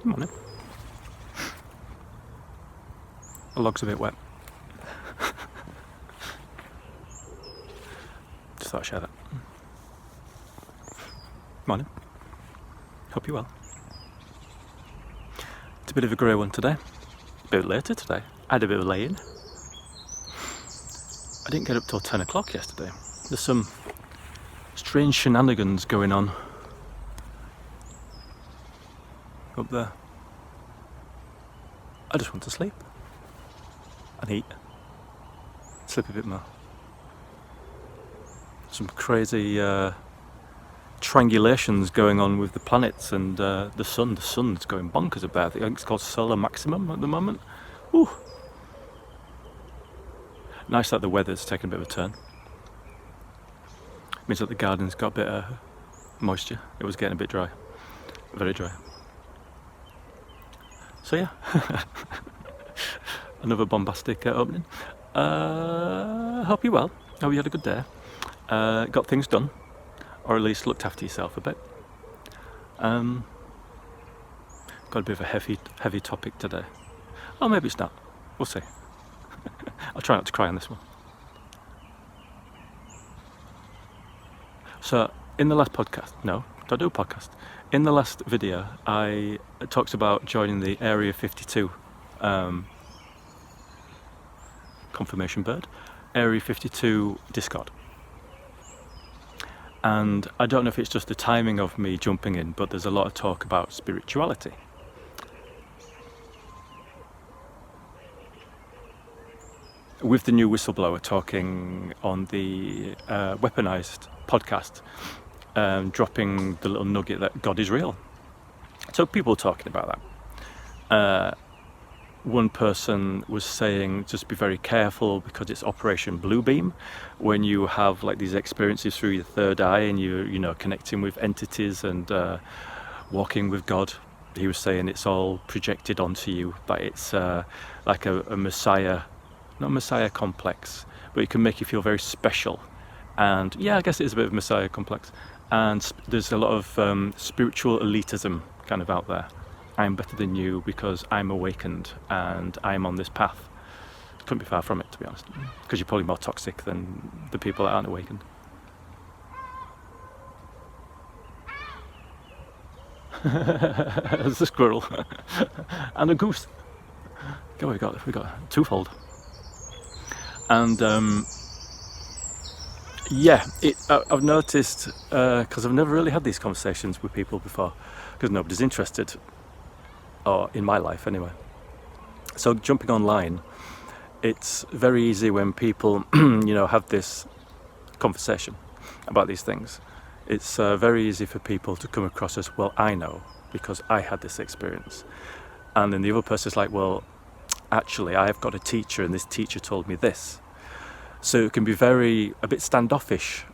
Morning. The log's a bit wet. Just thought I'd share that. Morning. Hope you're well. It's a bit of a grey one today. A bit later today. I had a bit of a lay-in. I didn't get up till 10 o'clock yesterday. There's some strange shenanigans going on up there. I just want to sleep and eat, sleep a bit more. Some crazy triangulations going on with the planets and the sun. The sun's going bonkers about it. I think it's called solar maximum at the moment. Ooh. Nice that the weather's taken a bit of a turn. Means that the garden's got a bit of moisture. It was getting a bit dry, very dry. So yeah, another bombastic opening. Hope you're well. Hope you had a good day. Got things done, or at least looked after yourself a bit. Got a bit of a heavy topic today. Oh, maybe it's not. We'll see. I'll try not to cry on this one. So, in the last podcast, no, don't do a podcast. In the last video, I talked about joining the Area 52 confirmation bird, Area 52 Discord. And I don't know if it's just the timing of me jumping in, but there's a lot of talk about spirituality. With the new whistleblower talking on the weaponized podcast, dropping the little nugget that God is real. So people talking about that. One person was saying just be very careful because it's Operation Bluebeam. When you have like these experiences through your third eye and you're connecting with entities and walking with God. He was saying it's all projected onto you, but it's like a messiah. Not Messiah complex, but it can make you feel very special. And yeah, I guess it is a bit of a Messiah complex. And there's a lot of spiritual elitism kind of out there. I'm better than you because I'm awakened and I'm on this path. Couldn't be far from it, to be honest, because you're probably more toxic than the people that aren't awakened. There's a squirrel and a goose. God, we got twofold. And yeah, I've noticed, because I've never really had these conversations with people before, because nobody's interested, or in my life anyway. So jumping online, it's very easy when people, have this conversation about these things. It's very easy for people to come across as, well, I know, because I had this experience. And then the other person's like, well, actually, I've got a teacher and this teacher told me this. So it can be a bit standoffish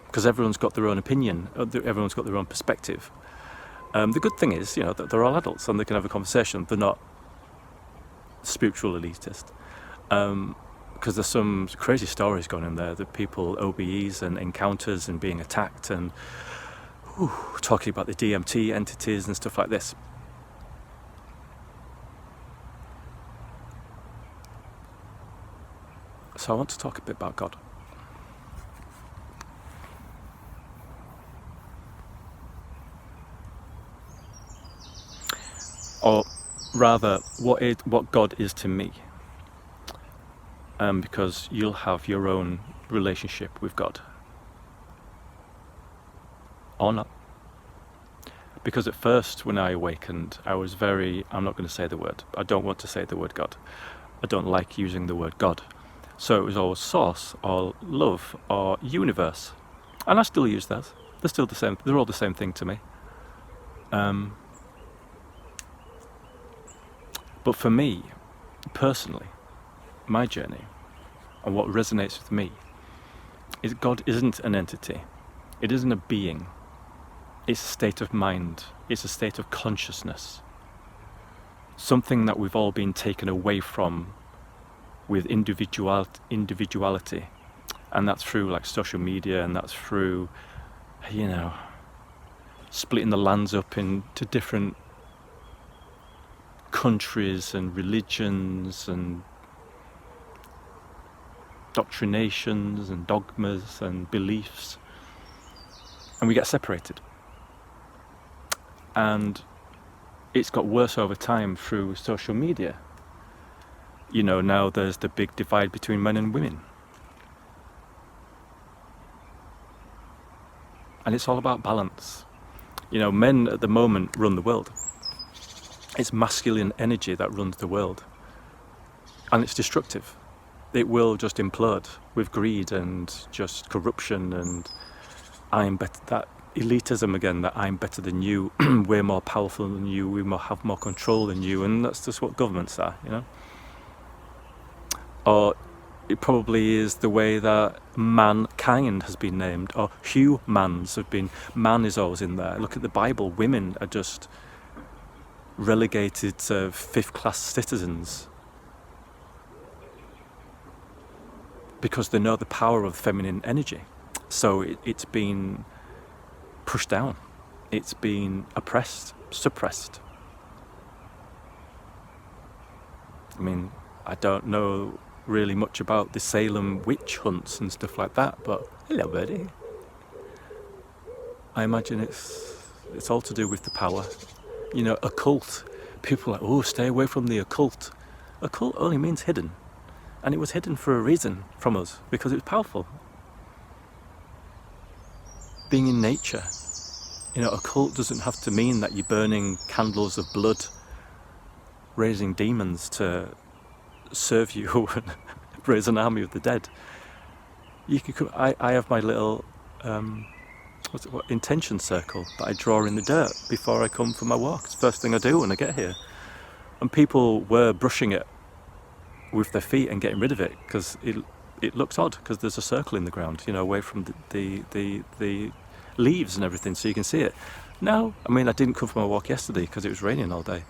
because everyone's got their own opinion, everyone's got their own perspective. The good thing is, that they're all adults and they can have a conversation. They're not spiritual elitist. Because there's some crazy stories going in there, that people, OBEs and encounters and being attacked and talking about the DMT entities and stuff like this. So I want to talk a bit about God. Or rather, what God is to me. Because you'll have your own relationship with God. Or not. Because at first, when I awakened, I was I'm not going to say the word. I don't want to say the word God. I don't like using the word God. So it was always source, or love, or universe. And I still use those. They're still the same. They're all the same thing to me. But for me, personally, my journey, and what resonates with me, is God isn't an entity. It isn't a being. It's a state of mind. It's a state of consciousness. Something that we've all been taken away from with individuality, and that's through like social media, and that's through splitting the lands up into different countries and religions and doctrinations and dogmas and beliefs, and we get separated. And it's got worse over time through social media. Now there's the big divide between men and women, and it's all about balance. Men at the moment run the world. It's masculine energy that runs the world, and it's destructive. It will just implode with greed and just corruption and I'm better, that elitism again, that I'm better than you, we're more powerful than you, we have more control than you, and that's just what governments are, Or it probably is the way that mankind has been named, or humans have been. Man is always in there. Look at the Bible, women are just relegated to fifth-class citizens because they know the power of feminine energy. So it's been pushed down, it's been oppressed, suppressed. I don't know really much about the Salem witch hunts and stuff like that, but hello birdie. I imagine it's all to do with the power. Occult. People are like, stay away from the occult. Occult only means hidden, and it was hidden for a reason from us, because it was powerful. Being in nature, occult doesn't have to mean that you're burning candles of blood, raising demons to serve you and raise an army of the dead. I have my little intention circle that I draw in the dirt before I come for my walk. It's the first thing I do when I get here. And people were brushing it with their feet and getting rid of it because it looks odd, because there's a circle in the ground, away from the leaves and everything, so you can see it. No, I didn't come for my walk yesterday because it was raining all day.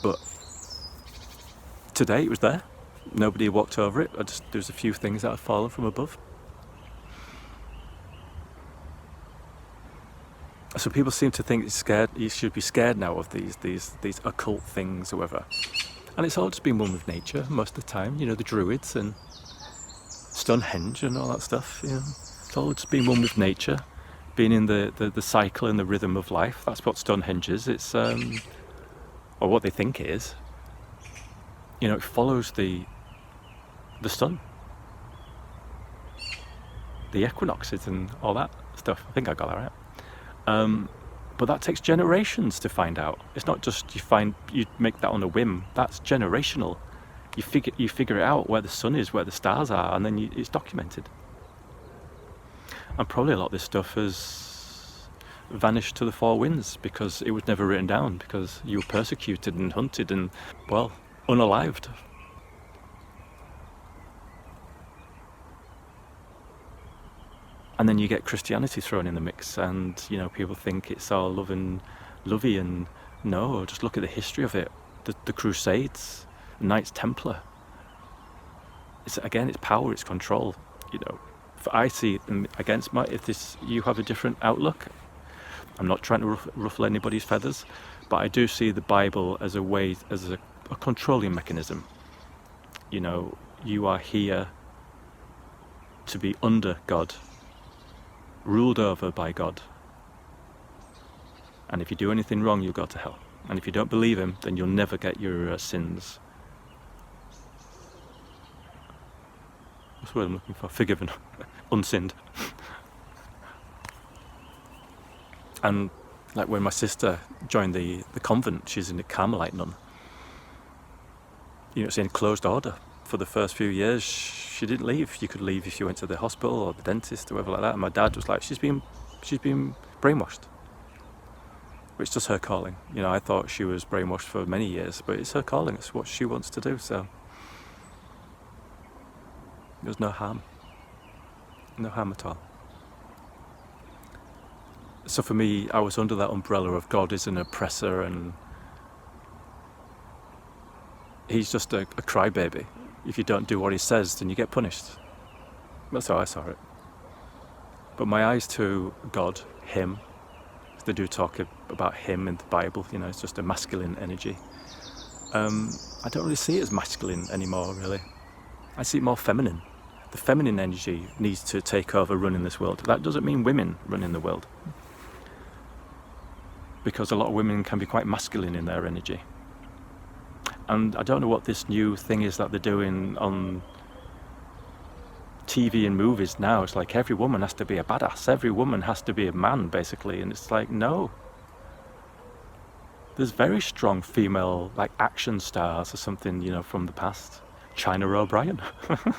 But today it was there. Nobody walked over it. There was a few things that had fallen from above. So people seem to think you should be scared now of these occult things or whatever. And it's all just been one with nature most of the time. The Druids and Stonehenge and all that stuff. It's all just been one with nature, being in the cycle and the rhythm of life. That's what Stonehenge is. It's or what they think it is. It follows the sun, the equinoxes and all that stuff. I think I got that right. But that takes generations to find out. It's not just you make that on a whim. That's generational. You figure it out where the sun is, where the stars are, and then it's documented. And probably a lot of this stuff has vanished to the four winds because it was never written down, because you were persecuted and hunted and, unalived. And then you get Christianity thrown in the mix, and people think it's all lovey, and no, just look at the history of it. The Crusades, the Knights Templar. It's power, it's control. I see them against you have a different outlook. I'm not trying to ruffle anybody's feathers, but I do see the Bible as a controlling mechanism. You are here to be under God, ruled over by God. And if you do anything wrong, you'll go to hell. And if you don't believe him, then you'll never get your sins. What's the word I'm looking for? Forgiven. Unsinned. And like when my sister joined the convent, she's in a Carmelite nun. It's in closed order. For the first few years, she didn't leave. You could leave if you went to the hospital or the dentist or whatever like that. And my dad was like, she's been brainwashed. It's just her calling. I thought she was brainwashed for many years, but it's her calling. It's what she wants to do. So there's no harm at all. So for me, I was under that umbrella of God is an oppressor and he's just a crybaby. If you don't do what he says, then you get punished. That's how I saw it. But my eyes to God, Him, they do talk about Him in the Bible, it's just a masculine energy. I don't really see it as masculine anymore, really. I see it more feminine. The feminine energy needs to take over running this world. That doesn't mean women running the world, because a lot of women can be quite masculine in their energy. And I don't know what this new thing is that they're doing on TV and movies now. It's like every woman has to be a badass, every woman has to be a man, basically. And it's like, no. There's very strong female, like action stars or something, from the past. China O'Brien.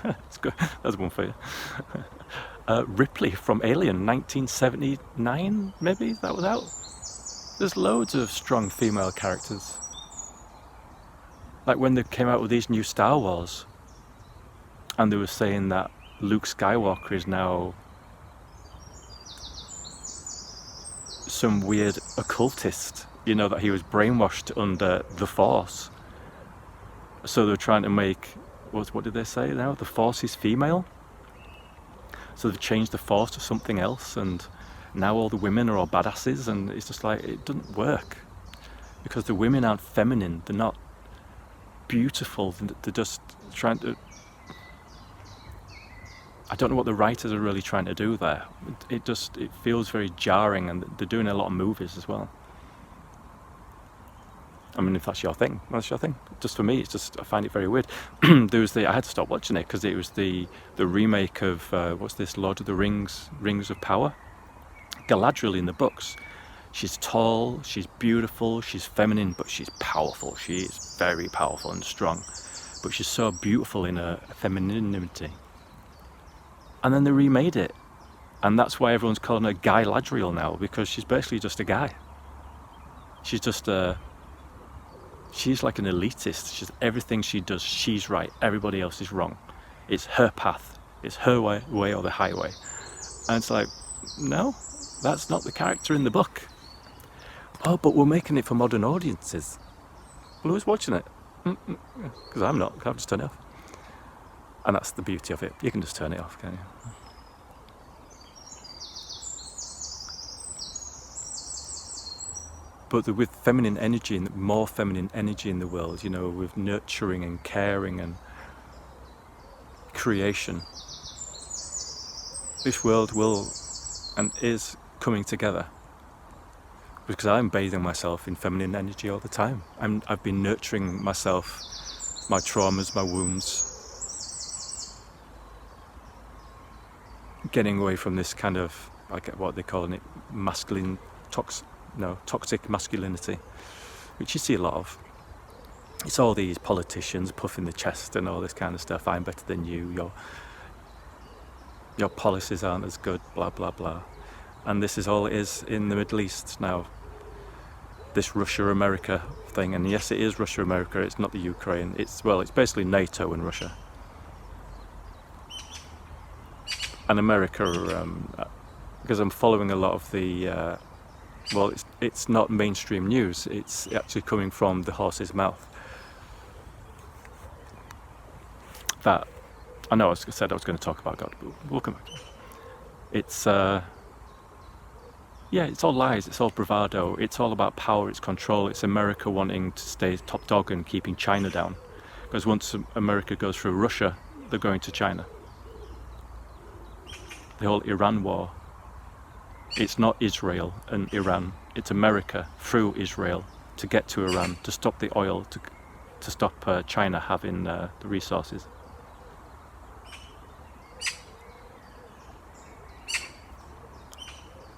That's good. That's one for you. Ripley from Alien, 1979, maybe that was out. There's loads of strong female characters. Like when they came out with these new Star Wars, and they were saying that Luke Skywalker is now some weird occultist, that he was brainwashed under the Force. So they're trying to make, what did they say now? The Force is female? So they've changed the Force to something else, and now all the women are all badasses, and it's just like, it doesn't work. Because the women aren't feminine, they're not beautiful, they're just trying to... I don't know what the writers are really trying to do there. It feels very jarring, and they're doing a lot of movies as well. I mean, if that's your thing, that's your thing. Just for me, I find it very weird. I had to stop watching it because it was the remake of, what's this, Lord of the Rings, Rings of Power? Galadriel in the books. She's tall, she's beautiful, she's feminine, but she's powerful. She is very powerful and strong. But she's so beautiful in her femininity. And then they remade it. And that's why everyone's calling her Guy Ladriel now, because she's basically just a guy. She's just she's like an elitist. Everything she does, she's right. Everybody else is wrong. It's her path. It's her way or the highway. And it's like, no, that's not the character in the book. Oh, but we're making it for modern audiences. Well, who's watching it? Because I'm not. I've just turned it off. And that's the beauty of it. You can just turn it off, can't you? But with feminine energy, and more feminine energy in the world, with nurturing and caring and creation, this world will and is coming together. Because I'm bathing myself in feminine energy all the time. I've been nurturing myself, my traumas, my wounds, getting away from this kind of, like what they're calling it, toxic masculinity, which you see a lot of. It's all these politicians puffing the chest and all this kind of stuff. I'm better than you. Your policies aren't as good. Blah blah blah. And this is all it is in the Middle East now. This Russia-America thing, and yes, it is Russia-America. It's not the Ukraine. It's basically NATO and Russia. And America, because I'm following a lot of the. It's not mainstream news. It's actually coming from the horse's mouth. That I know. I said I was going to talk about God, but we'll come back. It's it's all lies. It's all bravado. It's all about power. It's control. It's America wanting to stay top dog and keeping China down. Because once America goes through Russia, they're going to China. The whole Iran war. It's not Israel and Iran, it's America through Israel to get to Iran, to stop the oil, to stop China having the resources.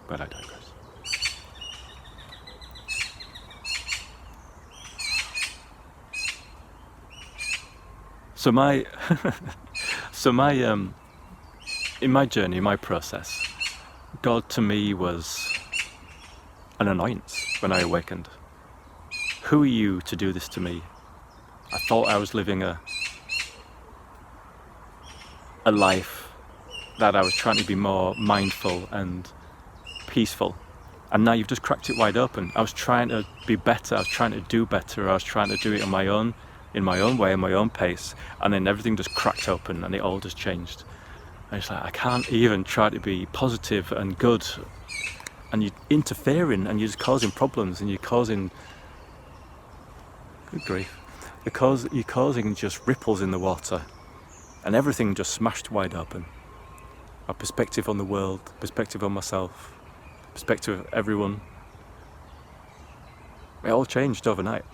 But I digress. In my journey, my process, God to me was an annoyance when I awakened. Who are you to do this to me? I thought I was living a life that I was trying to be more mindful and peaceful. And now you've just cracked it wide open. I was trying to be better, I was trying to do better, I was trying to do it on my own, in my own way, in my own pace, and then everything just cracked open and it all just changed. And it's like, I can't even try to be positive and good, and you're interfering and you're just causing problems, and you're causing, good grief, you're causing just ripples in the water, and everything just smashed wide open. My perspective on the world, perspective on myself, perspective of everyone, it all changed overnight.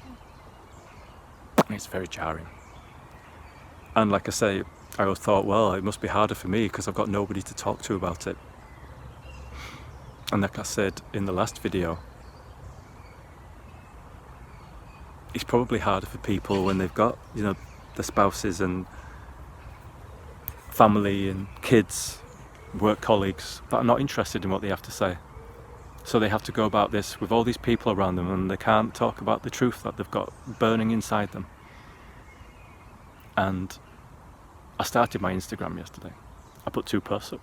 And it's very jarring. And like I say, I always thought, well, it must be harder for me because I've got nobody to talk to about it. And like I said in the last video, it's probably harder for people when they've got, their spouses and family and kids, work colleagues that are not interested in what they have to say. So they have to go about this with all these people around them, and they can't talk about the truth that they've got burning inside them. And I started my Instagram yesterday. I put 2 posts up.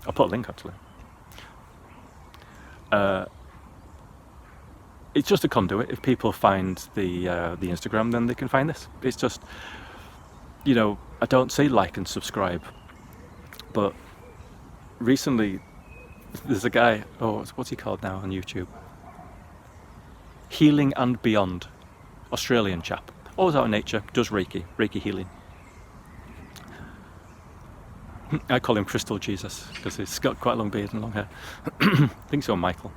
I'll put a link actually. It's just a conduit. If people find the Instagram, then they can find this. It's just, I don't say like and subscribe, but recently there's a guy, what's he called now on YouTube? Healing and Beyond, Australian chap. Always out in nature, does Reiki healing. I call him Crystal Jesus because he's got quite a long beard and long hair. I think so, Michael.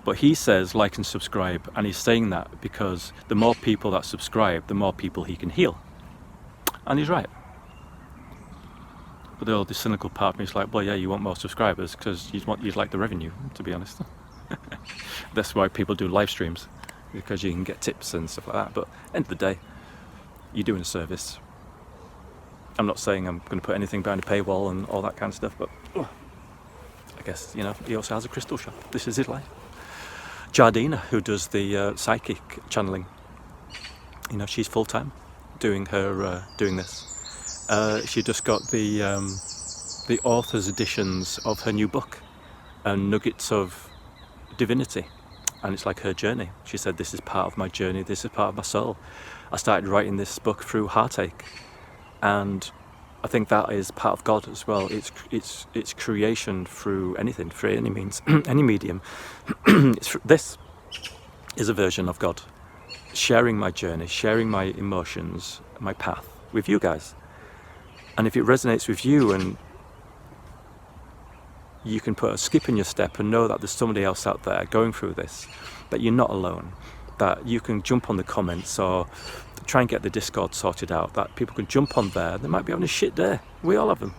But he says like and subscribe, and he's saying that because the more people that subscribe, the more people he can heal. And he's right. But the cynical part of me is like, well, yeah, you want more subscribers because you'd like the revenue, to be honest. That's why people do live streams, because you can get tips and stuff like that. But at the end of the day, you're doing a service. I'm not saying I'm going to put anything behind a paywall and all that kind of stuff, but I guess, he also has a crystal shop. This is his life. Jardina, who does the psychic channeling, she's full-time doing this. She just got the author's editions of her new book, Nuggets of Divinity, and it's like her journey. She said, this is part of my journey, this is part of my soul. I started writing this book through heartache, and I think that is part of God as well. It's creation through anything, through any means, any medium. This is a version of God, sharing my journey, sharing my emotions, my path with you guys. And if it resonates with you, and you can put a skip in your step and know that there's somebody else out there going through this, that you're not alone, that you can jump on the comments or try and get the Discord sorted out, that people can jump on there. They might be having a shit day. We all have them.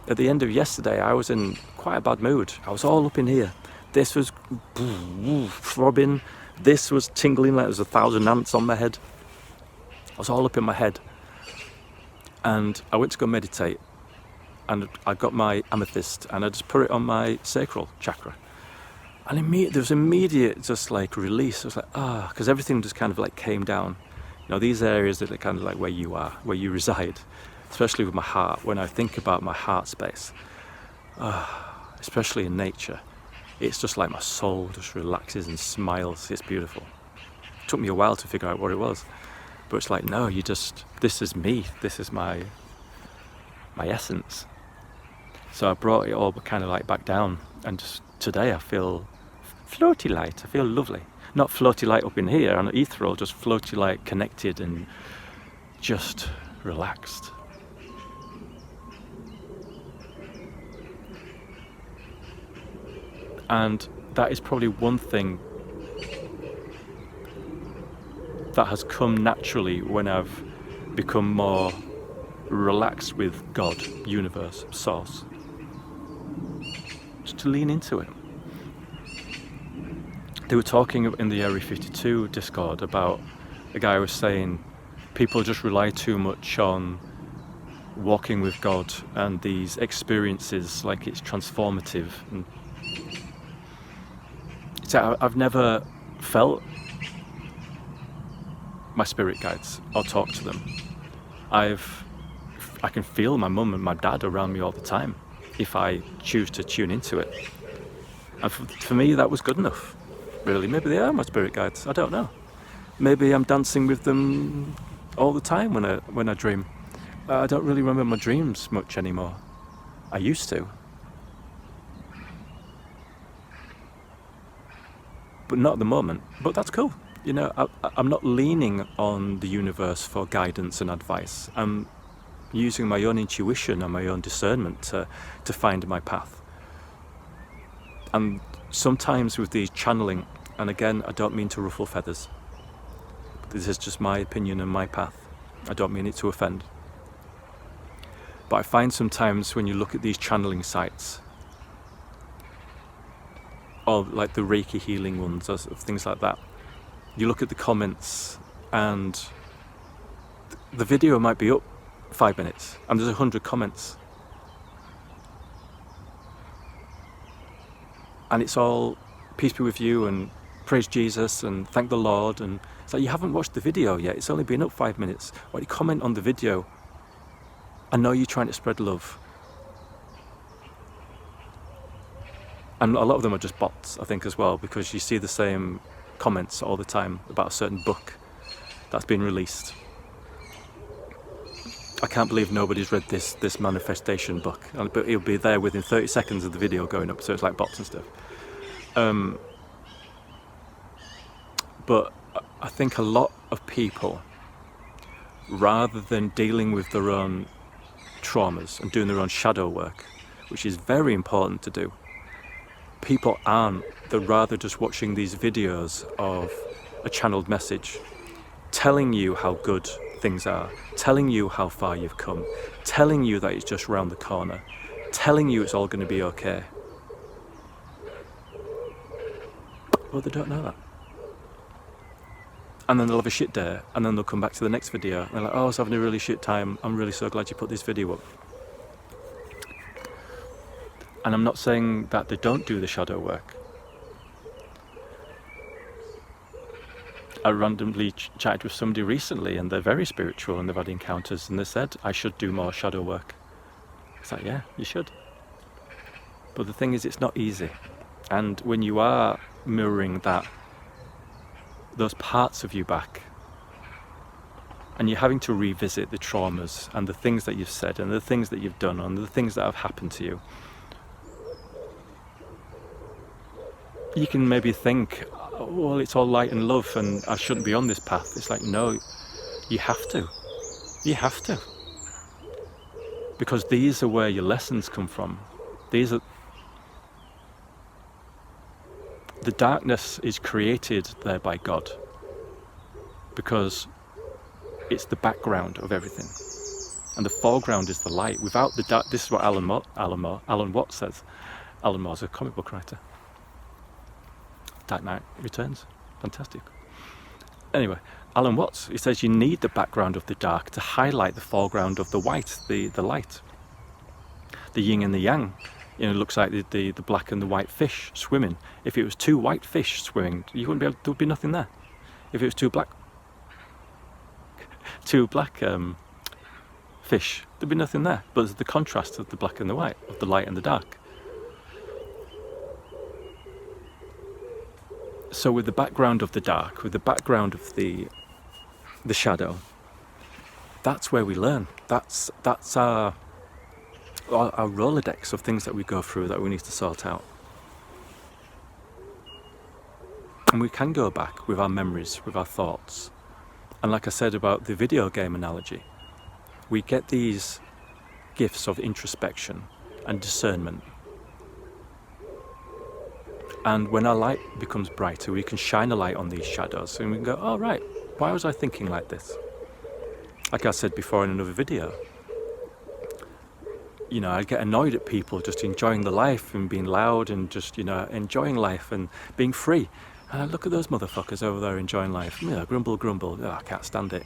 At the end of yesterday, I was in quite a bad mood. I was all up in here. This was throbbing. This was tingling like there's 1,000 ants on my head. I was all up in my head. And I went to go meditate, and I got my amethyst and I just put it on my sacral chakra. And there was immediate just like release. I was like, because everything just kind of like came down. These areas that are kind of like where you are, where you reside, especially with my heart. When I think about my heart space, especially in nature, it's just like my soul just relaxes and smiles. It's beautiful. It took me a while to figure out what it was. But it's like, no, this is me. This is my essence. So I brought it all kind of like back down. And just today I feel floaty light. I feel lovely. Not floaty light up in here and ethereal, just floaty light connected and just relaxed. And that is probably one thing that has come naturally when I've become more relaxed with God, universe, source. Just to lean into it. They were talking in the Area 52 Discord about a guy was saying people just rely too much on walking with God and these experiences like it's transformative. And I've never felt my spirit guides or talk to them. I can feel my mum and my dad around me all the time if I choose to tune into it. And for me that was good enough, really. Maybe they are my spirit guides, I don't know. Maybe I'm dancing with them all the time when I dream. I don't really remember my dreams much anymore. I used to. But not at the moment. But that's cool. You know, I'm not leaning on the universe for guidance and advice. I'm using my own intuition and my own discernment to find my path. And sometimes with these channeling, and again, I don't mean to ruffle feathers. This is just my opinion and my path. I don't mean it to offend. But I find sometimes when you look at these channeling sites, or like the Reiki healing ones, or things like that, you look at the comments and the video might be up 5 minutes and there's 100 comments. And it's all peace be with you and praise Jesus and thank the Lord, and it's like you haven't watched the video yet, it's only been up 5 minutes. Why do you comment on the video? I know you're trying to spread love. And a lot of them are just bots, I think, as well, because you see the same comments all the time about a certain book that's been released. I can't believe nobody's read this manifestation book, but it'll be there within 30 seconds of the video going up, so it's like bots and stuff. But I think a lot of people, rather than dealing with their own traumas and doing their own shadow work, which is very important to do, people aren't. They're rather just watching these videos of a channeled message telling you how good things are, telling you how far you've come, telling you that it's just round the corner, telling you it's all going to be okay. But they don't know that. And then they'll have a shit day, and then they'll come back to the next video and they're like, oh, I was having a really shit time, I'm really so glad you put this video up. And I'm not saying that they don't do the shadow work. I randomly chatted with somebody recently and they're very spiritual and they've had encounters, and they said I should do more shadow work. It's like, yeah, you should. But the thing is, it's not easy. And when you are mirroring those parts of you back, and you're having to revisit the traumas and the things that you've said and the things that you've done and the things that have happened to you, you can maybe think, oh, well, it's all light and love and I shouldn't be on this path. It's like, no, you have to. You have to. Because these are where your lessons come from. The darkness is created there by God, because it's the background of everything. And the foreground is the light. Without the dark, this is what Alan Watts says. Alan Moore's a comic book writer. Dark Knight Returns, fantastic. Anyway, Alan Watts, he says you need the background of the dark to highlight the foreground of the white, the light. The yin and the yang. You know, it looks like the black and the white fish swimming. If it was two white fish swimming, you wouldn't be able, there would be nothing there. If it was two black fish, there'd be nothing there. But there's the contrast of the black and the white, of the light and the dark. So with the background of the dark, with the background of the shadow, that's where we learn. That's our Rolodex of things that we go through that we need to sort out. And we can go back with our memories, with our thoughts. And like I said about the video game analogy, we get these gifts of introspection and discernment. And when our light becomes brighter, we can shine a light on these shadows and we can go, oh right, why was I thinking like this? Like I said before in another video, you know, I get annoyed at people just enjoying the life and being loud and just, you know, enjoying life and being free. And I look at those motherfuckers over there enjoying life. You know, grumble. Oh, I can't stand it.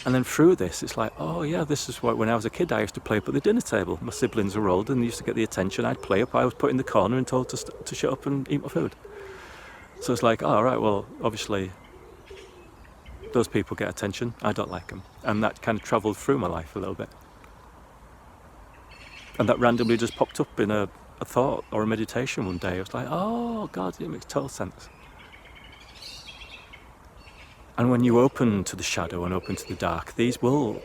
And then through this, it's like, oh yeah, this is what, when I was a kid, I used to play up at the dinner table. My siblings were old and they used to get the attention. I'd play up. I was put in the corner and told to shut up and eat my food. So it's like, oh, right, well, obviously, those people get attention. I don't like them. And that kind of travelled through my life a little bit. And that randomly just popped up in a thought or a meditation one day. I was like, oh, God, it makes total sense. And when you open to the shadow and open to the dark, these will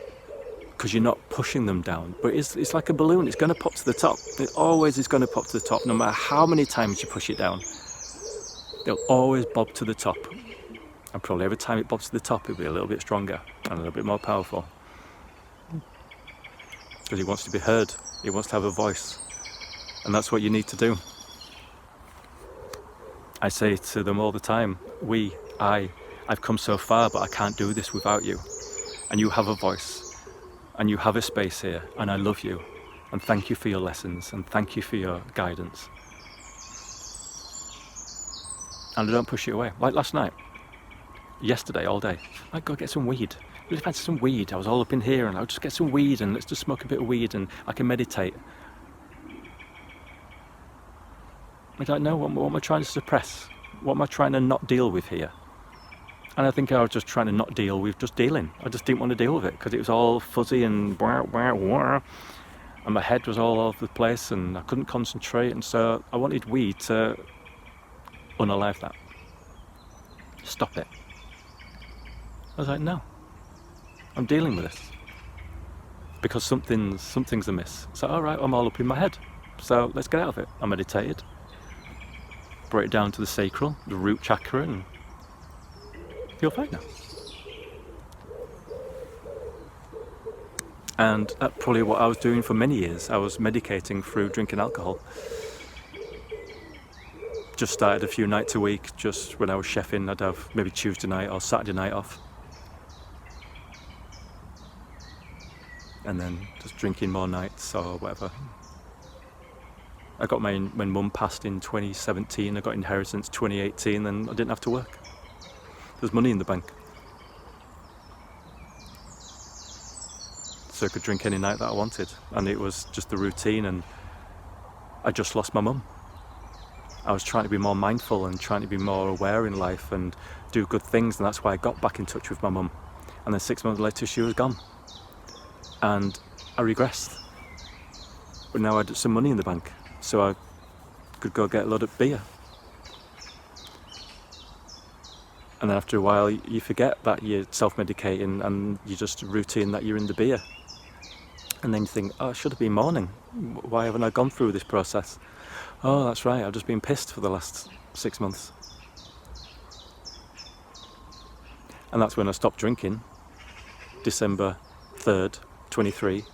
because you're not pushing them down. But it's like a balloon, it's going to pop to the top. It always is going to pop to the top, no matter how many times you push it down. It'll always bob to the top. And probably every time it bobs to the top, it'll be a little bit stronger and a little bit more powerful. Because it wants to be heard, it wants to have a voice. And that's what you need to do. I say to them all the time, I've come so far, but I can't do this without you. And you have a voice, and you have a space here, and I love you. And thank you for your lessons, and thank you for your guidance. And I don't push it away. Like last night, yesterday, all day, I'd go get some weed. I really fancy some weed. I was all up in here, and I'll just get some weed, and let's just smoke a bit of weed, and I can meditate. I don't know, what am I trying to suppress? What am I trying to not deal with here? And I think I was just trying to not deal with just dealing. I just didn't want to deal with it because it was all fuzzy and wah, wah, wah. And my head was all over the place and I couldn't concentrate. And so I wanted weed to unalive that. Stop it. I was like, no, I'm dealing with this. Because something's amiss. So, all right, I'm all up in my head. So let's get out of it. I meditated. Brought it down to the sacral, the root chakra, and feel fine now. And that's probably what I was doing for many years. I was medicating through drinking alcohol. Just started a few nights a week, just when I was chefing, I'd have maybe Tuesday night or Saturday night off. And then just drinking more nights or whatever. I got when Mum passed in 2017, I got inheritance 2018, then I didn't have to work. There's money in the bank. So I could drink any night that I wanted. And it was just the routine, and I just lost my mum. I was trying to be more mindful and trying to be more aware in life and do good things, and that's why I got back in touch with my mum. And then 6 months later she was gone. And I regressed. But now I had some money in the bank, so I could go get a load of beer. And then after a while you forget that you're self-medicating and you just routine that you're in the beer. And then you think, oh, I should have been mourning. Why haven't I gone through this process? Oh, that's right, I've just been pissed for the last 6 months. And that's when I stopped drinking, December 3rd, 23.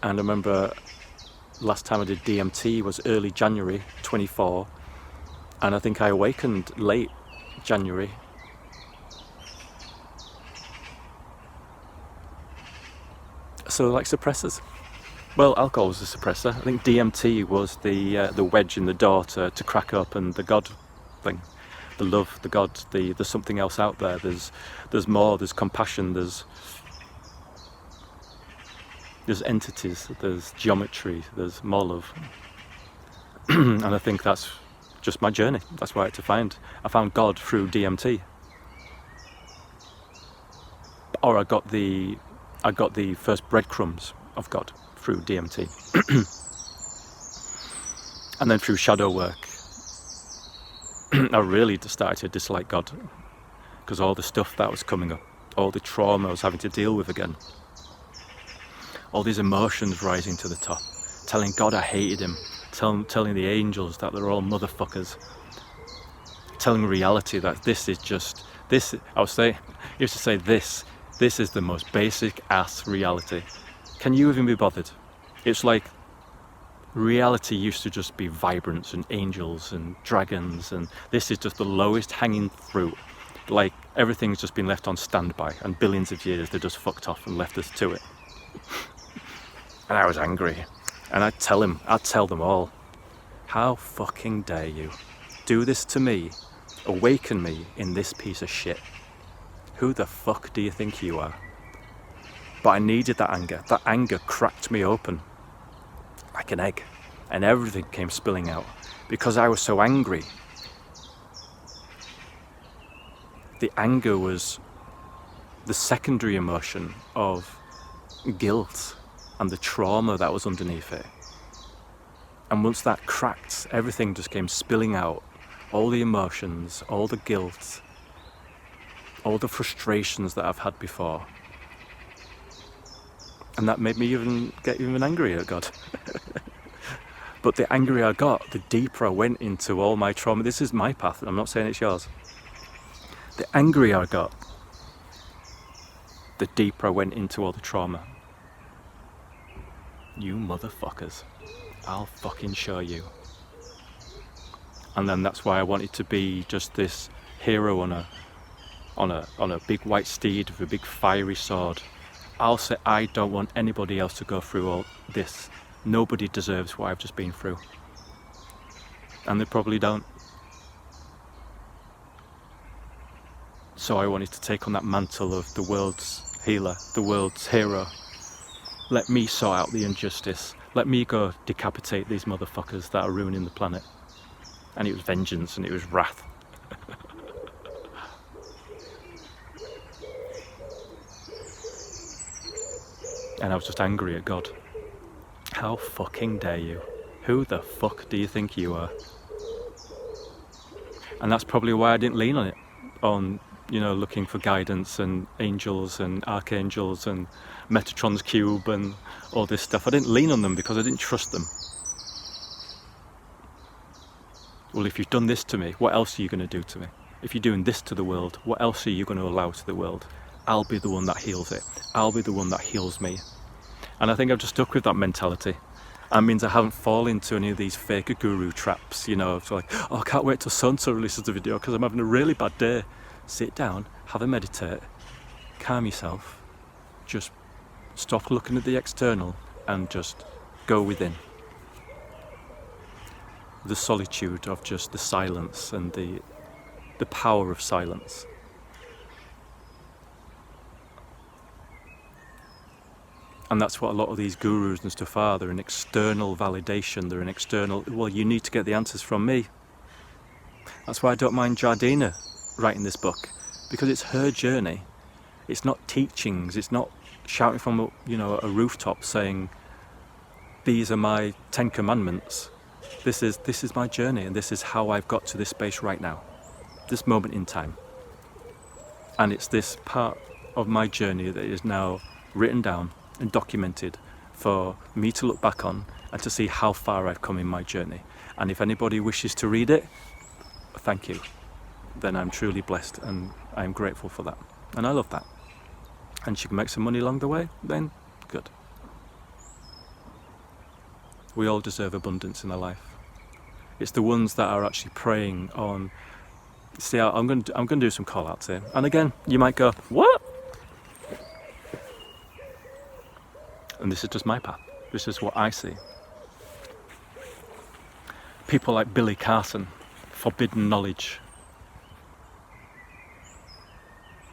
And I remember last time I did DMT was early January 24, and I think I awakened late January. So like suppressors. Well, alcohol was a suppressor. I think DMT was the wedge in the door to crack open the God thing, the love, the God, there's something else out there. There's more. There's compassion. There's entities. There's geometry. There's more love. And I think that's just my journey. That's what I had to find. I found God through DMT, or I got the first breadcrumbs of God through DMT. And then through shadow work, I really started to dislike God, because all the stuff that was coming up, all the trauma I was having to deal with again, all these emotions rising to the top, telling God I hated him, telling the angels that they're all motherfuckers, telling reality that this is just, this, I used to say this is the most basic ass reality. Can you even be bothered? It's like reality used to just be vibrance and angels and dragons, and this is just the lowest hanging fruit. Like everything's just been left on standby, and billions of years they just fucked off and left us to it. And I was angry, and I'd tell them all, how fucking dare you do this to me, awaken me in this piece of shit. Who the fuck do you think you are? But I needed that anger. That anger cracked me open like an egg, and everything came spilling out because I was so angry. The anger was the secondary emotion of guilt and the trauma that was underneath it. And once that cracked, everything just came spilling out. All the emotions, all the guilt, all the frustrations that I've had before. And that made me get even angrier at God. But the angrier I got, the deeper I went into all my trauma. This is my path, and I'm not saying it's yours. The angrier I got, the deeper I went into all the trauma. You motherfuckers, I'll fucking show you. And then that's why I wanted to be just this hero on a big white steed with a big fiery sword. I'll say I don't want anybody else to go through all this. Nobody deserves what I've just been through. And they probably don't. So I wanted to take on that mantle of the world's healer, the world's hero. Let me sort out the injustice. Let me go decapitate these motherfuckers that are ruining the planet. And it was vengeance and it was wrath. And I was just angry at God. How fucking dare you? Who the fuck do you think you are? And that's probably why I didn't lean on it. Looking for guidance and angels and archangels and Metatron's cube and all this stuff. I didn't lean on them because I didn't trust them. Well, if you've done this to me, what else are you going to do to me? If you're doing this to the world, what else are you going to allow to the world? I'll be the one that heals it. I'll be the one that heals me. And I think I've just stuck with that mentality. That means I haven't fallen into any of these fake guru traps, It's like, I can't wait till so-and-so releases the video because I'm having a really bad day. Sit down, have a meditate, calm yourself, just stop looking at the external and just go within. The solitude of just the silence and the power of silence. And that's what a lot of these gurus and stuff are. They're an external validation. They're an external, well, you need to get the answers from me. That's why I don't mind Jardina writing this book, because it's her journey. It's not teachings. It's not shouting from a rooftop saying, these are my 10 commandments. This is my journey, and this is how I've got to this space right now, this moment in time. And it's this part of my journey that is now written down and documented for me to look back on and to see how far I've come in my journey. And if anybody wishes to read it, thank you. Then I'm truly blessed and I'm grateful for that. And I love that. And she can make some money along the way, then good. We all deserve abundance in our life. It's the ones that are actually preying on. See, I'm going to do some call outs here. And again, you might go, what? And this is just my path. This is what I see. People like Billy Carson, forbidden knowledge,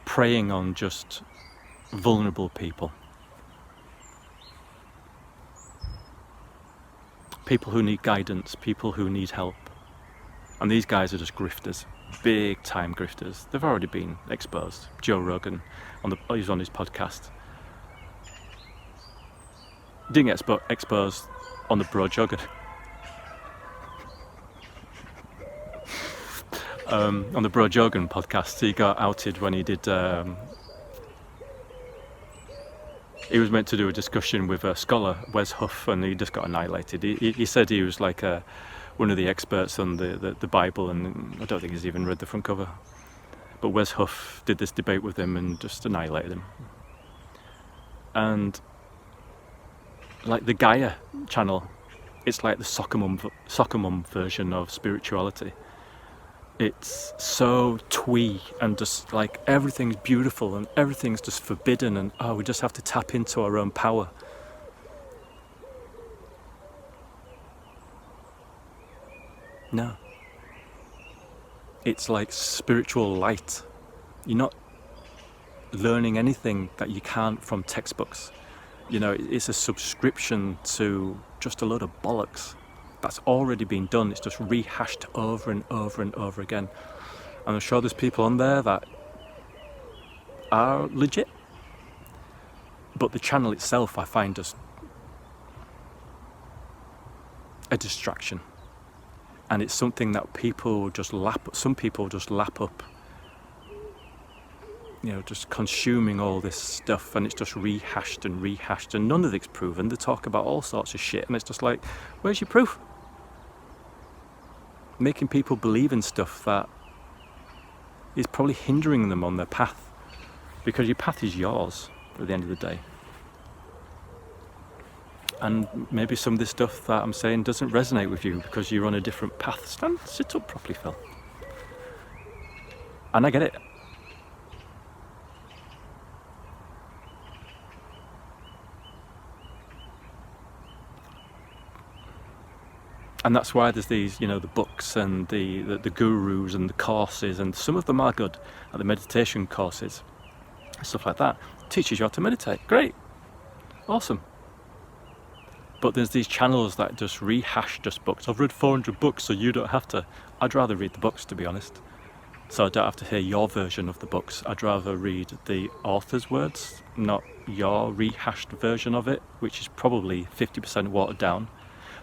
preying on just vulnerable people. People who need guidance, people who need help. And these guys are just grifters, big time grifters. They've already been exposed. Joe Rogan, he's on his podcast. Didn't get exposed on the Bro Jogger. On the Bro Jogan podcast, he got outed when he did. He was meant to do a discussion with a scholar, Wes Huff, and he just got annihilated. He said he was like one of the experts on the Bible, and I don't think he's even read the front cover. But Wes Huff did this debate with him and just annihilated him. And like the Gaia channel, it's like the soccer mum version of spirituality. It's so twee and just like everything's beautiful and everything's just forbidden and we just have to tap into our own power. No. It's like spiritual light. You're not learning anything that you can't from textbooks. It's a subscription to just a load of bollocks that's already been done. It's just rehashed over and over and over again. And I'm sure there's people on there that are legit. But the channel itself, I find just a distraction. And it's something that some people just lap up just consuming all this stuff, and it's just rehashed, and none of it's proven. They talk about all sorts of shit, and it's just like, where's your proof? Making people believe in stuff that is probably hindering them on their path, because your path is yours at the end of the day. And maybe some of this stuff that I'm saying doesn't resonate with you because you're on a different path. Sit up properly, Phil. And I get it. And that's why there's these, the books and the gurus and the courses, and some of them are good, like the meditation courses, stuff like that. Teaches you how to meditate. Great. Awesome. But there's these channels that just rehash just books. I've read 400 books, so you don't have to. I'd rather read the books, to be honest. So I don't have to hear your version of the books. I'd rather read the author's words, not your rehashed version of it, which is probably 50% watered down.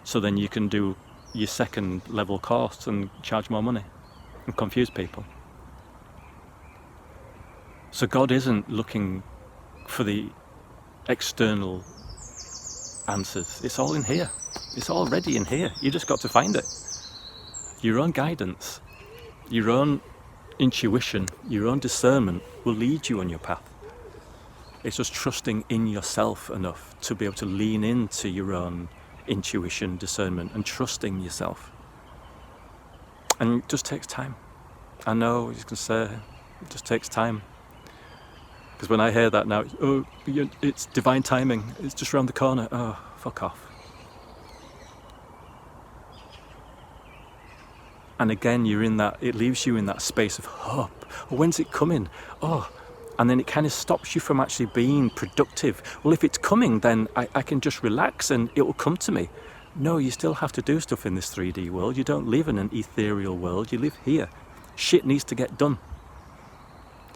So then you can do your second level course and charge more money and confuse people. So God isn't looking for the external answers. It's all in here. It's already in here. You just got to find it. Your own guidance, your own intuition, your own discernment will lead you on your path. It's just trusting in yourself enough to be able to lean into your own intuition, discernment, and trusting yourself. And it just takes time. I know you can say it just takes time. Because when I hear that now, it's divine timing, it's just around the corner. Oh, fuck off. And again, it leaves you in that space of hope. Oh, when's it coming? Oh, and then it kind of stops you from actually being productive. Well, if it's coming, then I can just relax and it will come to me. No, you still have to do stuff in this 3D world. You don't live in an ethereal world, you live here. Shit needs to get done.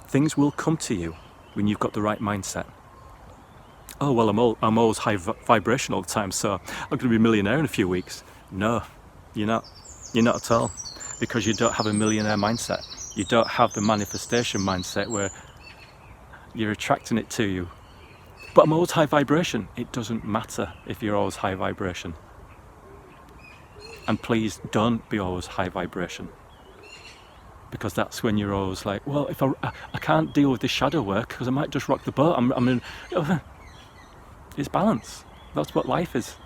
Things will come to you when you've got the right mindset. Oh, well, I'm always high vibration all the time, so I'm going to be a millionaire in a few weeks. No, you're not. You're not at all. Because you don't have a millionaire mindset. You don't have the manifestation mindset where you're attracting it to you. But I'm always high vibration. It doesn't matter if you're always high vibration. And please don't be always high vibration. Because that's when you're always like, well, if I can't deal with this shadow work because I might just rock the boat. It's balance. That's what life is.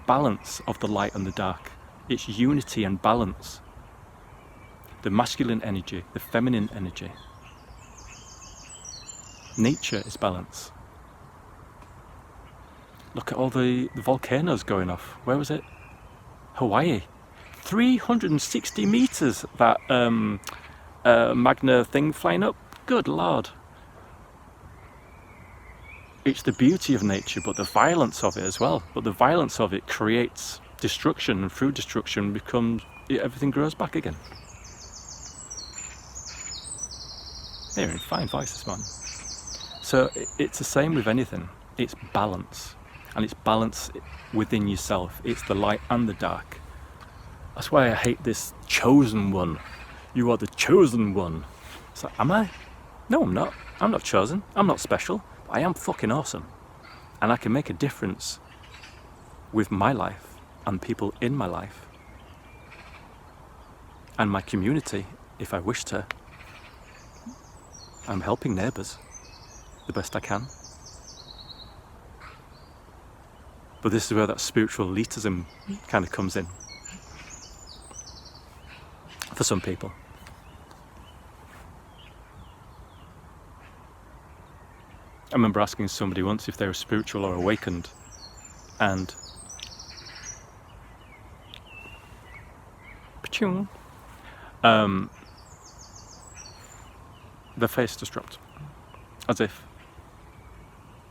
Balance of the light and the dark. It's unity and balance. The masculine energy, the feminine energy. Nature is balance. Look at all the volcanoes going off. Where was it? Hawaii. 360 meters, that magna thing flying up. Good Lord. It's the beauty of nature, but the violence of it as well. But the violence of it creates destruction, and through destruction everything grows back again. You're in fine voice this morning. So it's the same with anything. It's balance. And it's balance within yourself. It's the light and the dark. That's why I hate this chosen one. You are the chosen one. It's like, am I? No, I'm not. I'm not chosen. I'm not special. I am fucking awesome. And I can make a difference with my life and people in my life. And my community, if I wish to. I'm helping neighbours the best I can. But this is where that spiritual elitism kind of comes in. For some people. I remember asking somebody once if they were spiritual or awakened, and their face just dropped, as if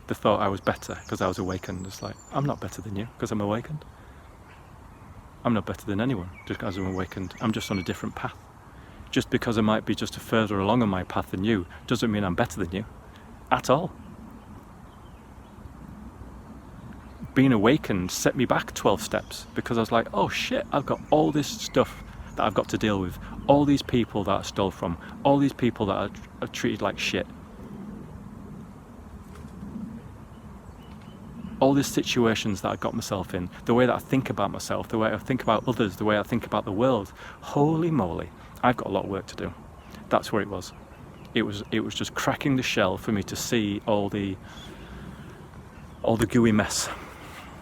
they thought I was better because I was awakened. It's like, I'm not better than you because I'm awakened. I'm not better than anyone just because I'm awakened. I'm just on a different path. Just because I might be just further along on my path than you doesn't mean I'm better than you at all. Being awakened set me back 12 steps because I was like, oh shit, I've got all this stuff that I've got to deal with, all these people that I stole from, all these people that are treated like shit. all these situations that I got myself in, the way that I think about myself, the way I think about others, the way I think about the world, holy moly, I've got a lot of work to do. That's where it was. It was just cracking the shell for me to see all the gooey mess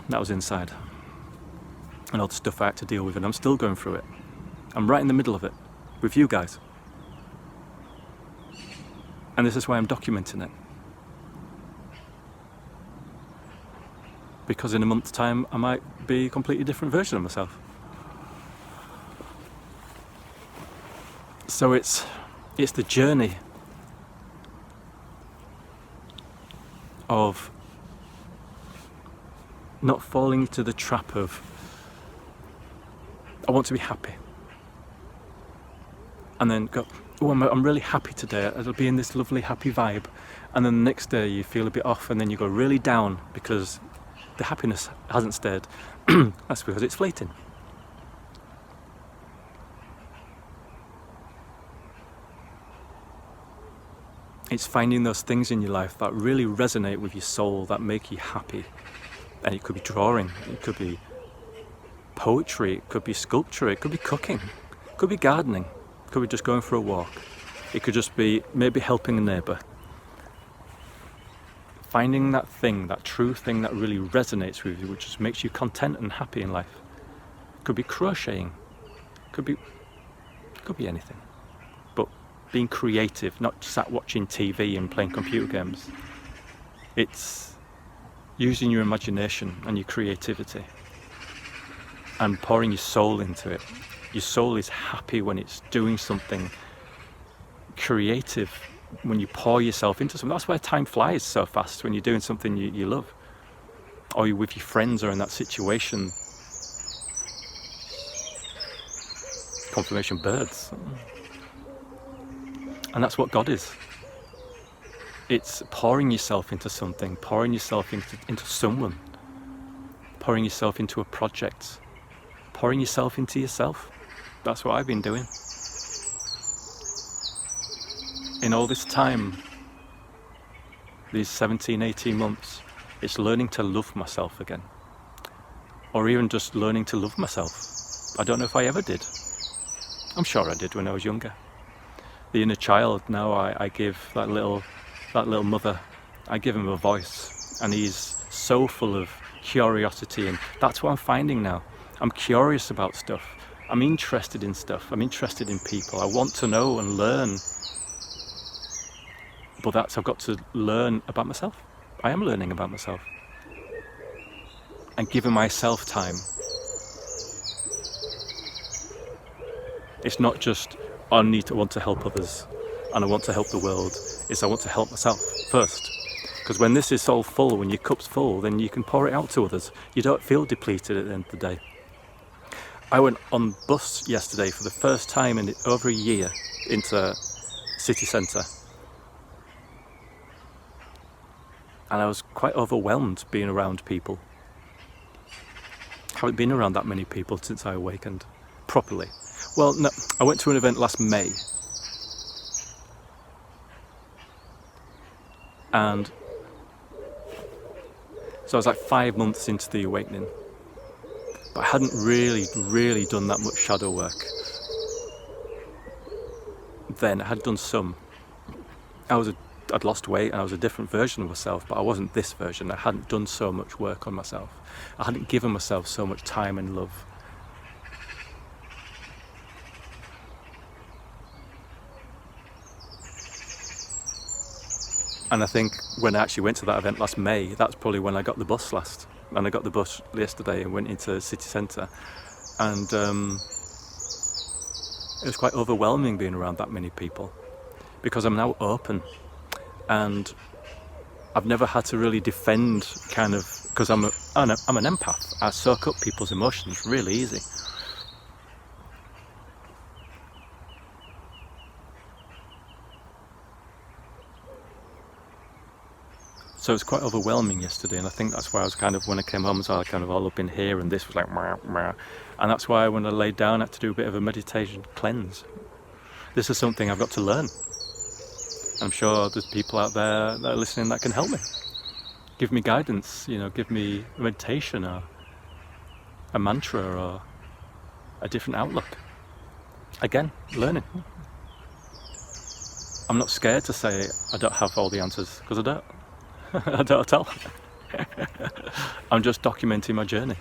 that was inside, and all the stuff I had to deal with, and I'm still going through it. I'm right in the middle of it with you guys, and this is why I'm documenting it, because in a month's time I might be a completely different version of myself. So it's the journey of not falling into the trap of, I want to be happy, and then go, oh, I'm really happy today, it'll be in this lovely happy vibe, and then the next day you feel a bit off, and then you go really down because the happiness hasn't stayed. That's because it's fleeting. It's finding those things in your life that really resonate with your soul, that make you happy. And it could be drawing, it could be poetry, it could be sculpture, it could be cooking, it could be gardening, it could be just going for a walk, it could just be maybe helping a neighbour. Finding that thing, that true thing that really resonates with you, which just makes you content and happy in life. It could be crocheting, it could be anything. But being creative, not sat watching TV and playing computer games. It's using your imagination and your creativity and pouring your soul into it. Your soul is happy when it's doing something creative, when you pour yourself into something. That's why time flies so fast, when you're doing something you love, or you're with your friends or in that situation. Confirmation birds. And that's what God is. It's pouring yourself into something, pouring yourself into someone, pouring yourself into a project, pouring yourself into yourself. That's what I've been doing. In all this time, these 17, 18 months, it's learning to love myself again. Or even just learning to love myself. I don't know if I ever did. I'm sure I did when I was younger. The inner child, now I give that little mother, I give him a voice, and he's so full of curiosity, and that's what I'm finding now. I'm curious about stuff. I'm interested in stuff. I'm interested in people. I want to know and learn. But I've got to learn about myself. I am learning about myself. And giving myself time. It's not just, I want to help others and I want to help the world. It's I want to help myself first. Because when this is all full, when your cup's full, then you can pour it out to others. You don't feel depleted at the end of the day. I went on bus yesterday for the first time in over a year into city centre. And I was quite overwhelmed being around people. I haven't been around that many people since I awakened, properly. Well, no, I went to an event last May. And so I was like 5 months into the awakening. But I hadn't really done that much shadow work. Then I had done some. I'd lost weight and I was a different version of myself, but I wasn't this version. I hadn't done so much work on myself. I hadn't given myself so much time and love. And I think when I actually went to that event last May, that's probably when I got the bus last. And I got the bus yesterday and went into the city centre. And it was quite overwhelming being around that many people, because I'm now open. And I've never had to really defend because I'm an empath. I soak up people's emotions really easy. So it's quite overwhelming yesterday, and I think that's why I was when I came home, I was all up in here, and this was like, meh, meh. And that's why when I laid down, I had to do a bit of a meditation cleanse. This is something I've got to learn. I'm sure there's people out there that are listening that can help me. give me guidance, give me a meditation or a mantra or a different outlook. Again, learning. I'm not scared to say I don't have all the answers, because I don't. I don't at all. I'm just documenting my journey.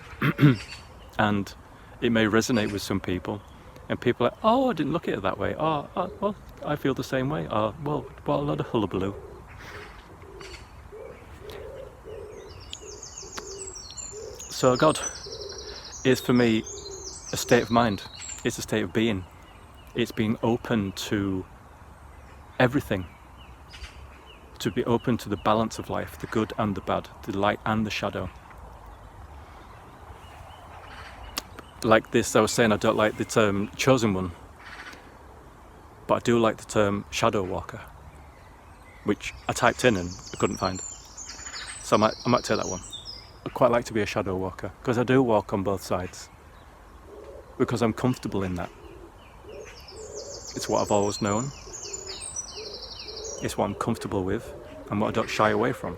And it may resonate with some people, and people are like, oh, I didn't look at it that way. Oh, well, I feel the same way. Oh, well, what a lot of hullabaloo. So God is for me a state of mind. It's a state of being. It's being open to everything. To be open to the balance of life, the good and the bad, the light and the shadow. Like this, I was saying I don't like the term chosen one, but I do like the term shadow walker, which I typed in and I couldn't find. So I might take that one. I'd quite like to be a shadow walker, because I do walk on both sides, because I'm comfortable in that. It's what I've always known. It's what I'm comfortable with and what I don't shy away from.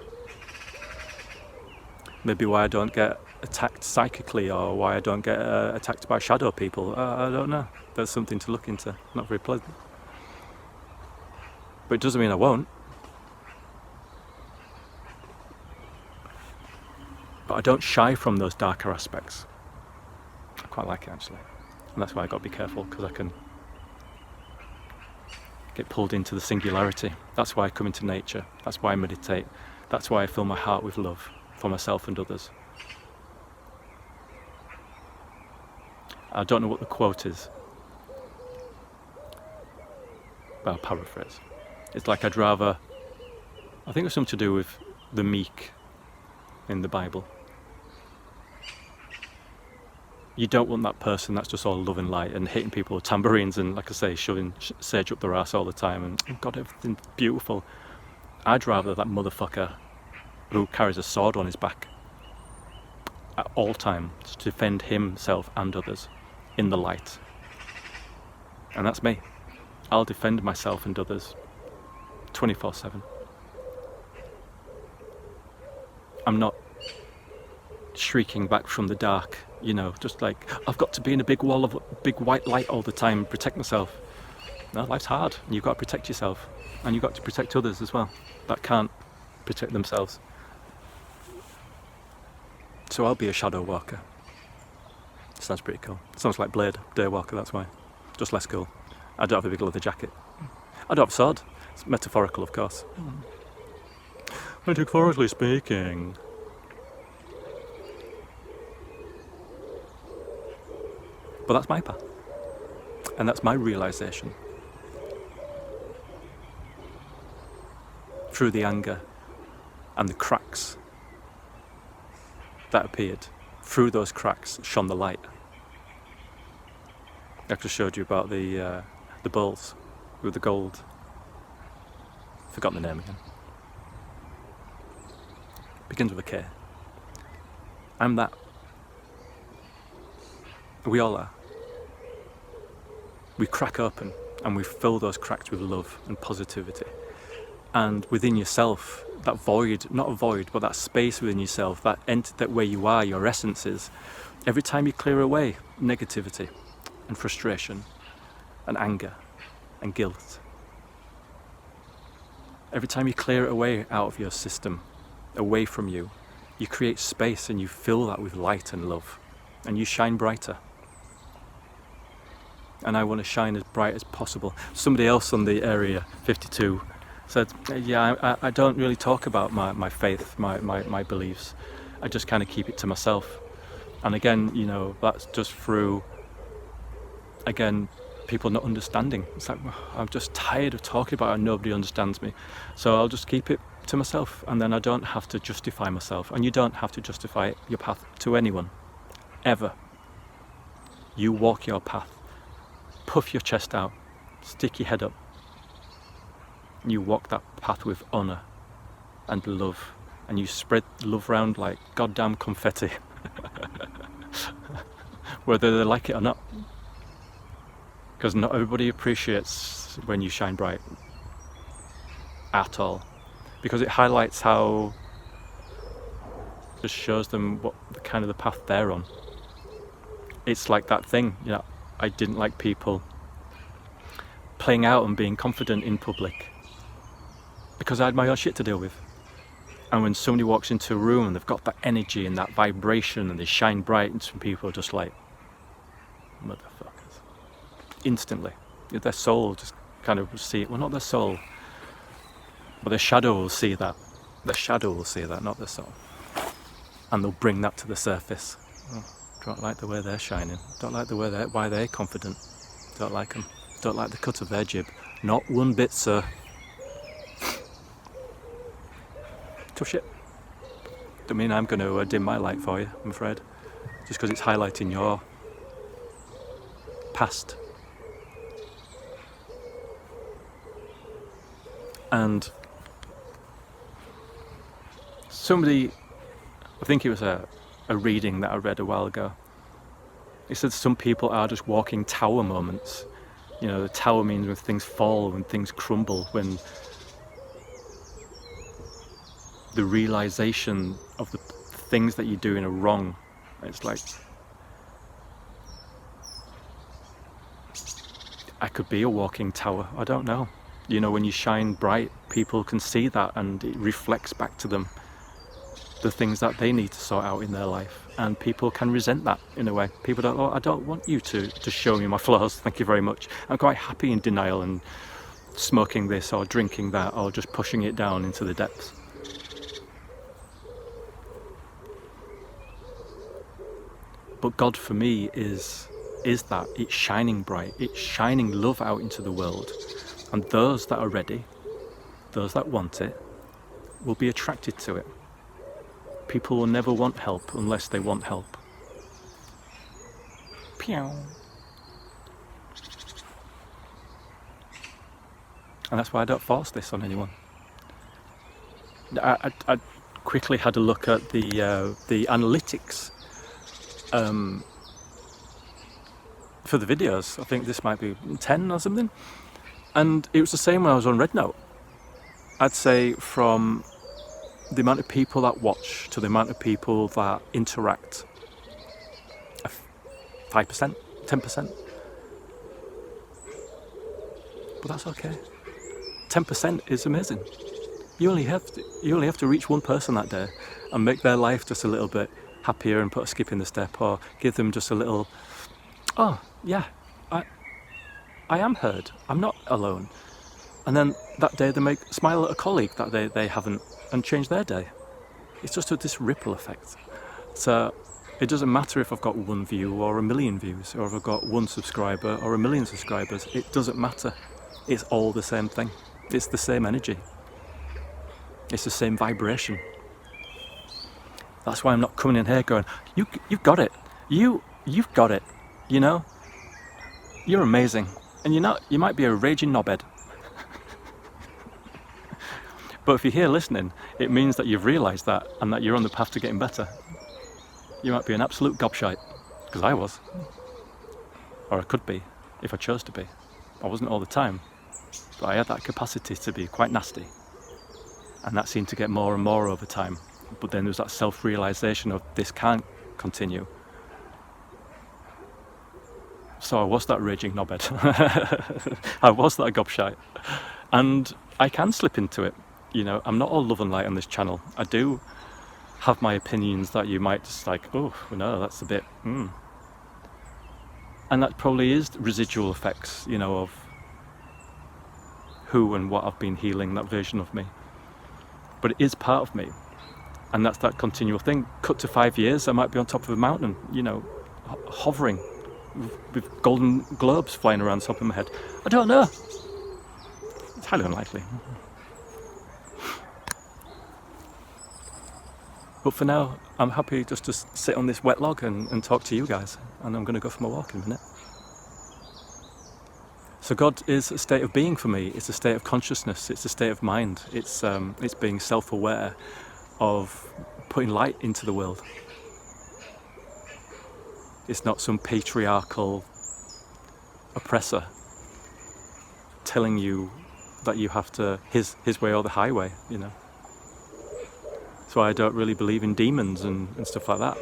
Maybe why I don't get attacked psychically, or why I don't get attacked by shadow people. I don't know. That's something to look into. Not very pleasant. But it doesn't mean I won't. But I don't shy from those darker aspects. I quite like it, actually. And that's why I've got to be careful, because I can get pulled into the singularity. That's why I come into nature. That's why I meditate. That's why I fill my heart with love for myself and others. I don't know what the quote is, but I'll paraphrase. It's like I think it's something to do with the meek in the Bible. You don't want that person that's just all love and light and hitting people with tambourines and, like I say, shoving sage up their ass all the time and, oh God, everything's beautiful. I'd rather that motherfucker who carries a sword on his back at all times to defend himself and others in the light. And that's me. I'll defend myself and others 24/7. I'm not shrieking back from the dark, just like, I've got to be in a big wall of big white light all the time and protect myself. No, life's hard, and you've got to protect yourself, and you've got to protect others as well that can't protect themselves. So I'll be a shadow walker. Sounds pretty cool. Sounds like Blade, Daywalker, that's why. Just less cool. I don't have a big leather jacket. I don't have a sword. It's metaphorical, of course. Metaphorically speaking. But that's my path. And that's my realisation. Through the anger and the cracks that appeared, through those cracks shone the light. I just showed you about the bowls with the gold. Forgotten the name again. Begins with a K. I'm that. We all are. We crack open and we fill those cracks with love and positivity. And within yourself, that void, not a void, but that space within yourself, that where you are, your essence is, every time you clear away negativity and frustration and anger and guilt, every time you clear it away out of your system, away from you, you create space and you fill that with light and love, and you shine brighter. And I want to shine as bright as possible. Somebody else on the Area 52 said, yeah, I don't really talk about my faith, my beliefs. I just kind of keep it to myself. And again, that's just through, people not understanding. It's like, I'm just tired of talking about it and nobody understands me. So I'll just keep it to myself, and then I don't have to justify myself. And you don't have to justify your path to anyone, ever. You walk your path. Puff your chest out, stick your head up. You walk that path with honour and love, and you spread love around like goddamn confetti, whether they like it or not. Because not everybody appreciates when you shine bright at all, because it highlights how just shows them what the kind of the path they're on. It's like that thing, you know, I didn't like people playing out and being confident in public because I had my own shit to deal with. And when somebody walks into a room and they've got that energy and that vibration and they shine bright, and some people are just like, motherfuckers. Instantly. Their soul just kind of will see it. Well, not their soul, but their shadow will see that. Their shadow will see that, not their soul. And they'll bring that to the surface. Oh, don't like the way they're shining. Don't like the way why they're confident. Don't like them. Don't like the cut of their jib. Not one bit, sir. Tough shit. Don't mean I'm going to dim my light for you, I'm afraid. Just because it's highlighting your past. And somebody, I think it was a reading that I read a while ago, it said some people are just walking tower moments. You know, the tower means when things fall, when things crumble, when the realization of the things that you're doing are wrong. It's like, I could be a walking tower, I don't know. You know, when you shine bright, people can see that and it reflects back to them the things that they need to sort out in their life. And people can resent that in a way. People don't, oh, I don't want you to show me my flaws, thank you very much. I'm quite happy in denial and smoking this or drinking that or just pushing it down into the depths. But God for me is that, it's shining bright, it's shining love out into the world. And those that are ready, those that want it, will be attracted to it. People will never want help unless they want help. Pew. And that's why I don't force this on anyone. I quickly had a look at the analytics for the videos. I think this might be 10 or something. And it was the same when I was on RedNote. I'd say from the amount of people that watch to the amount of people that interact, 5%, 10%. But that's okay. 10% is amazing. You only have to reach one person that day and make their life just a little bit happier and put a skip in the step, or give them just a little, oh yeah, I am heard, I'm not alone. And then that day they make smile at a colleague that they haven't, and change their day. It's just this ripple effect. So it doesn't matter if I've got one view or a million views, or if I've got one subscriber or a million subscribers. It doesn't matter. It's all the same thing. It's the same energy. It's the same vibration. That's why I'm not coming in here going, you've got it. You've got it. You know? You're amazing. And you might be a raging knobhead. But if you're here listening, it means that you've realised that and that you're on the path to getting better. You might be an absolute gobshite, because I was. Or I could be, if I chose to be. I wasn't all the time, but I had that capacity to be quite nasty. And that seemed to get more and more over time. But then there's that self-realisation of this can't continue. So I was that raging knobhead. I was that gobshite. And I can slip into it. You know, I'm not all love and light on this channel. I do have my opinions that you might just like, oh, no, that's a bit, And that probably is residual effects, you know, of who and what I've been healing, that version of me. But it is part of me. And that's that continual thing. Cut to 5 years, I might be on top of a mountain, you know, hovering with golden globes flying around the top of my head. I don't know. It's highly unlikely. But for now, I'm happy just to sit on this wet log and talk to you guys. And I'm going to go for my walk in a minute. So God is a state of being for me. It's a state of consciousness. It's a state of mind. It's being self-aware of putting light into the world. It's not some patriarchal oppressor telling you that you have to his way or the highway, you know. That's why I don't really believe in demons and stuff like that.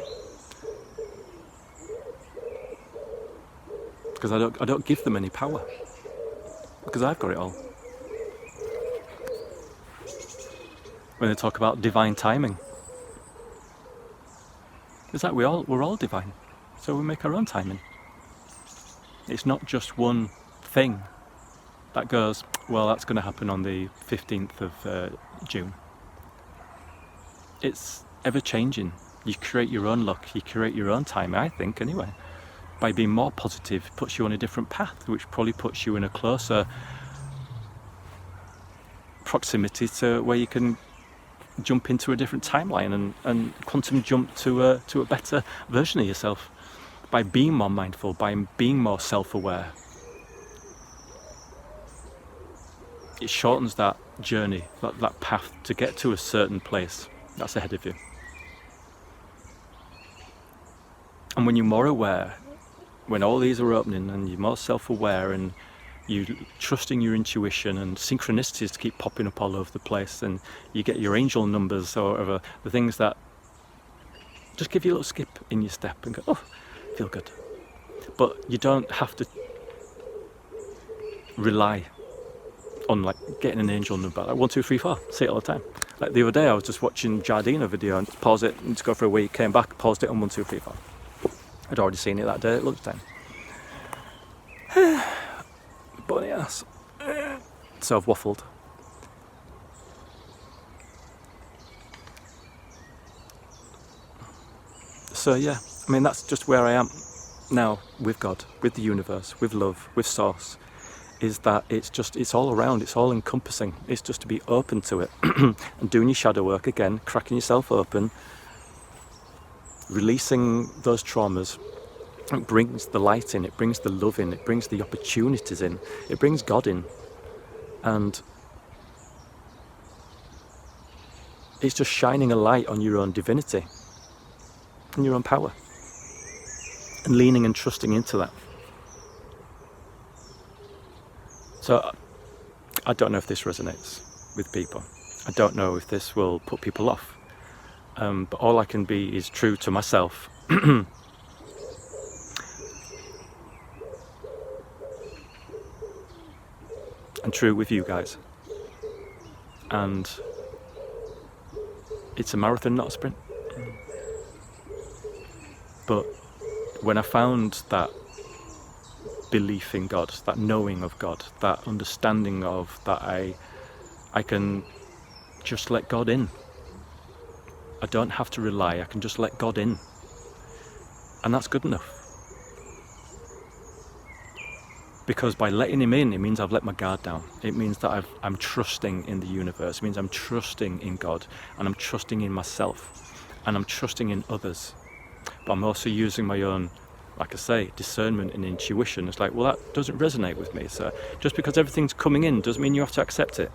Because I don't give them any power. Because I've got it all. When they talk about divine timing, it's like we're all divine. So we make our own timing. It's not just one thing that goes, well, that's going to happen on the 15th of June. It's ever-changing. You create your own luck, you create your own time, I think, anyway. By being more positive, it puts you on a different path, which probably puts you in a closer proximity to where you can jump into a different timeline and quantum jump to a better version of yourself. By being more mindful, by being more self-aware. It shortens that journey, that path to get to a certain place that's ahead of you. And when you're more aware, when all these are opening and you're more self-aware and you're trusting your intuition and synchronicities keep popping up all over the place, and you get your angel numbers or whatever, the things that just give you a little skip in your step and go, oh, feel good. But you don't have to rely on like getting an angel number, like 1, 2, 3, 4, say it all the time. Like the other day I was just watching Jardina video and just pause it and just go for a week, came back, paused it on 1, 2, 3, 4. I'd already seen it that day at lunchtime. Bunny ass. So I've waffled. So yeah, I mean that's just where I am now with God, with the universe, with love, with Source. Is that it's all around, it's all encompassing. It's just to be open to it and doing your shadow work again, cracking yourself open, releasing those traumas. It brings the light in, it brings the love in, it brings the opportunities in, it brings God in. And it's just shining a light on your own divinity and your own power. And leaning and trusting into that. So I don't know if this resonates with people. I don't know if this will put people off. But all I can be is true to myself. And true with you guys. And it's a marathon, not a sprint. But when I found that belief in God, that knowing of God, that understanding of that I can just let God in. I don't have to rely, I can just let God in. And that's good enough. Because by letting him in, it means I've let my guard down. It means that I'm trusting in the universe. It means I'm trusting in God, and I'm trusting in myself, and I'm trusting in others. But I'm also using my own, like I say, discernment and intuition. It's like, well, that doesn't resonate with me. So just because everything's coming in doesn't mean you have to accept it.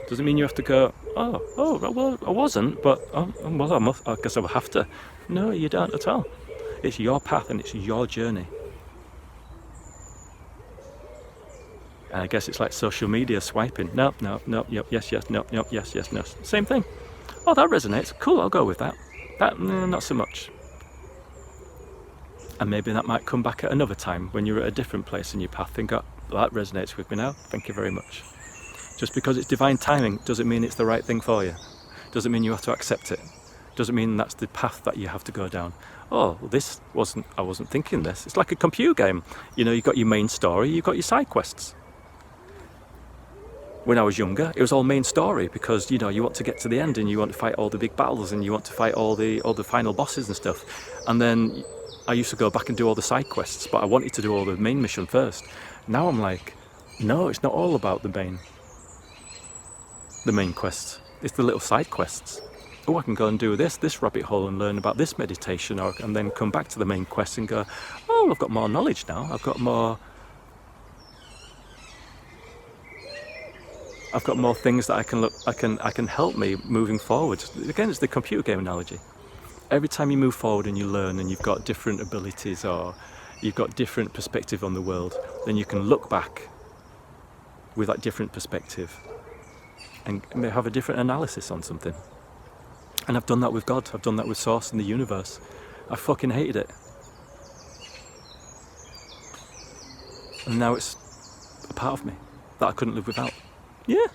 Doesn't mean you have to go, oh, well, I wasn't, but well, I guess I will have to. No, you don't at all. It's your path and it's your journey. And I guess it's like social media swiping. No, yep, yes, no, yes, no. Same thing. Oh, that resonates. Cool, I'll go with that. That, not so much. And maybe that might come back at another time when you're at a different place in your path and go, well, that resonates with me now. Thank you very much. Just because it's divine timing doesn't mean it's the right thing for you. Doesn't mean you have to accept it. Doesn't mean that's the path that you have to go down. Oh, well, I wasn't thinking this. It's like a computer game. You know, you've got your main story, you've got your side quests. When I was younger, it was all main story because, you know, you want to get to the end and you want to fight all the big battles and you want to fight all the final bosses and stuff. And then I used to go back and do all the side quests, but I wanted to do all the main mission first. Now I'm like, no, it's not all about the main quest. It's the little side quests. Oh, I can go and do this rabbit hole and learn about this meditation, and then come back to the main quest and go, oh, I've got more knowledge now. I've got more things that I can help me moving forward. Again, it's the computer game analogy. Every time you move forward and you learn and you've got different abilities or you've got different perspective on the world, then you can look back with that different perspective and have a different analysis on something. And I've done that with God. I've done that with Source and the universe. I fucking hated it. And now it's a part of me that I couldn't live without. Yeah.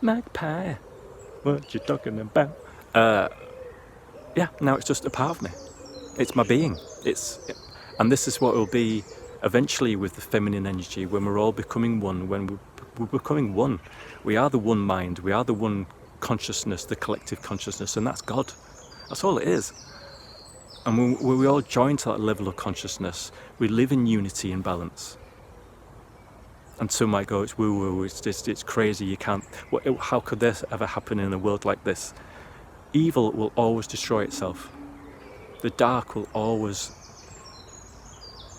Magpie. What you talking about? Yeah, now it's just a part of me. It's my being. And this is what it will be eventually with the feminine energy, when we're all becoming one, when we're becoming one. We are the one mind, we are the one consciousness, the collective consciousness, and that's God. That's all it is. And when we all join to that level of consciousness, we live in unity and balance. And some might go, it's woo-woo, it's crazy, you can't, how could this ever happen in a world like this? Evil will always destroy itself. The dark will always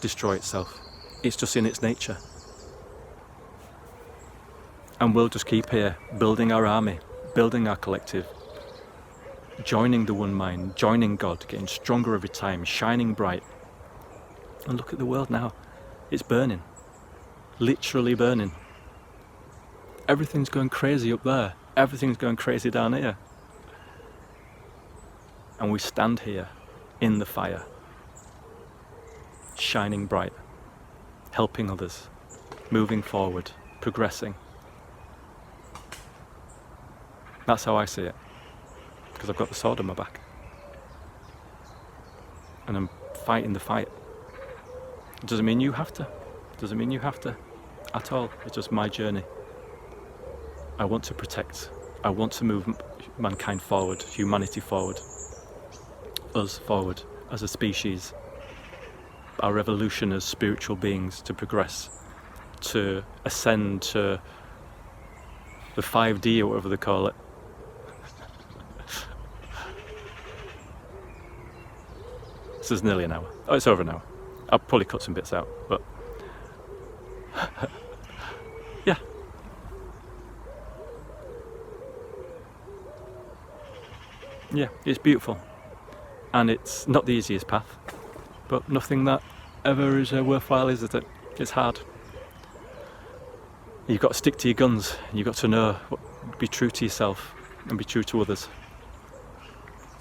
destroy itself. It's just in its nature. And we'll just keep here, building our army, building our collective, joining the one mind, joining God, getting stronger every time, shining bright. And look at the world now. It's burning. Literally burning. Everything's going crazy up there. Everything's going crazy down here. And we stand here in the fire, shining bright, helping others, moving forward, progressing. That's how I see it, because I've got the sword on my back and I'm fighting the fight. It doesn't mean you have to. It doesn't mean you have to at all. It's just my journey. I want to protect. I want to move mankind forward, humanity forward, us forward as a species, our evolution as spiritual beings, to progress, to ascend to the 5D or whatever they call it. This is nearly an hour. Oh, it's over an hour. I'll probably cut some bits out, but yeah. Yeah, it's beautiful. And it's not the easiest path, but nothing that ever is worthwhile, is it? It's hard. You've got to stick to your guns. You've got to know, be true to yourself and be true to others.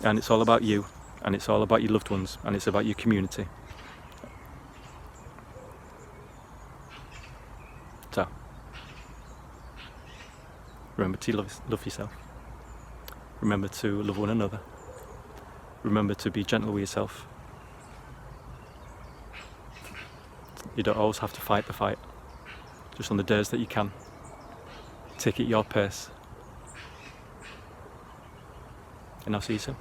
And it's all about you, and it's all about your loved ones, and it's about your community. So, remember to love yourself. Remember to love one another. Remember to be gentle with yourself. You don't always have to fight the fight. Just on the days that you can, take it your pace. And I'll see you soon.